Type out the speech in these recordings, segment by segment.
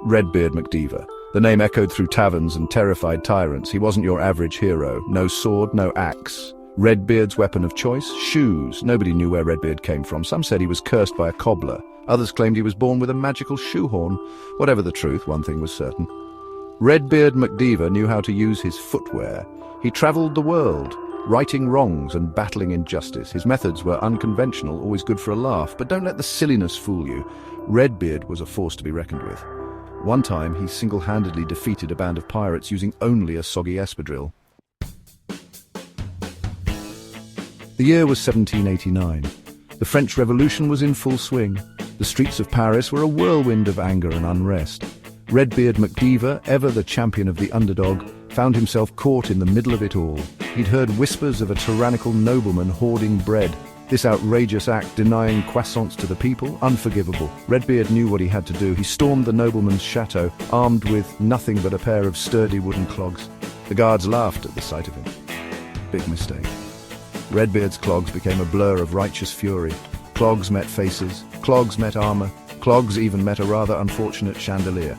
Redbeard MacDeaver. The name echoed through taverns and terrified tyrants. He wasn't your average hero. No sword, no axe. Redbeard's weapon of choice? Shoes. Nobody knew where Redbeard came from. Some said he was cursed by a cobbler. Others claimed he was born with a magical shoehorn. Whatever the truth, one thing was certain. Redbeard MacDeaver knew how to use his footwear. He travelled the world, righting wrongs and battling injustice. His methods were unconventional, always good for a laugh, but don't let the silliness fool you. Redbeard was a force to be reckoned with. One time, he single-handedly defeated a band of pirates using only a soggy espadrille. The year was 1789. The French Revolution was in full swing. The streets of Paris were a whirlwind of anger and unrest. Redbeard MacDeaver, ever the champion of the underdog, found himself caught in the middle of it all. He'd heard whispers of a tyrannical nobleman hoarding bread. This outrageous act denying croissants to the people, unforgivable. Redbeard knew what he had to do. He stormed the nobleman's chateau, armed with nothing but a pair of sturdy wooden clogs. The guards laughed at the sight of him. Big mistake. Redbeard's clogs became a blur of righteous fury. Clogs met faces, clogs met armor, clogs even met a rather unfortunate chandelier.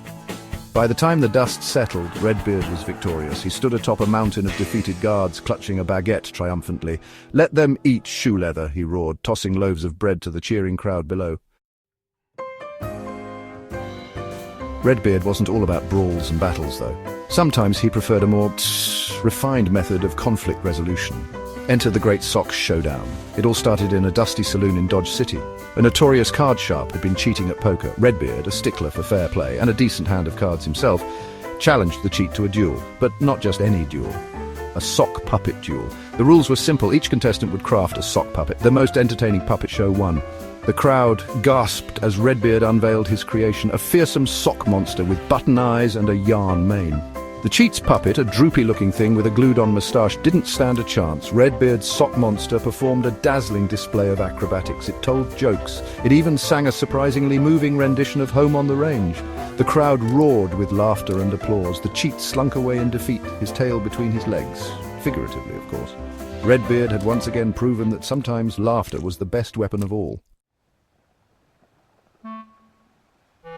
By the time the dust settled, Redbeard was victorious. He stood atop a mountain of defeated guards, clutching a baguette triumphantly. "Let them eat shoe leather," he roared, tossing loaves of bread to the cheering crowd below. Redbeard wasn't all about brawls and battles, though. Sometimes he preferred a more refined method of conflict resolution. Enter the Great Sock Showdown. It all started in a dusty saloon in Dodge City. A notorious card sharp had been cheating at poker. Redbeard, a stickler for fair play and a decent hand of cards himself, challenged the cheat to a duel. But not just any duel. A sock puppet duel. The rules were simple. Each contestant would craft a sock puppet. The most entertaining puppet show won. The crowd gasped as Redbeard unveiled his creation, a fearsome sock monster with button eyes and a yarn mane. The cheat's puppet, a droopy-looking thing with a glued-on moustache, didn't stand a chance. Redbeard's sock monster performed a dazzling display of acrobatics. It told jokes. It even sang a surprisingly moving rendition of Home on the Range. The crowd roared with laughter and applause. The cheat slunk away in defeat, his tail between his legs. Figuratively, of course. Redbeard had once again proven that sometimes laughter was the best weapon of all.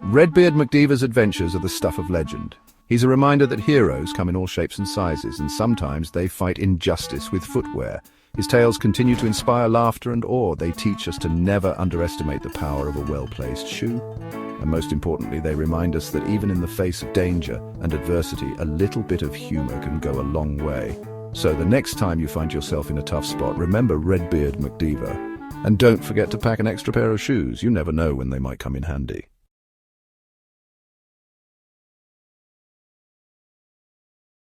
Redbeard MacDeaver's adventures are the stuff of legend. He's a reminder that heroes come in all shapes and sizes, and sometimes they fight injustice with footwear. His tales continue to inspire laughter and awe. They teach us to never underestimate the power of a well-placed shoe. And most importantly, they remind us that even in the face of danger and adversity, a little bit of humor can go a long way. So the next time you find yourself in a tough spot, remember Redbeard MacDeaver. And don't forget to pack an extra pair of shoes. You never know when they might come in handy.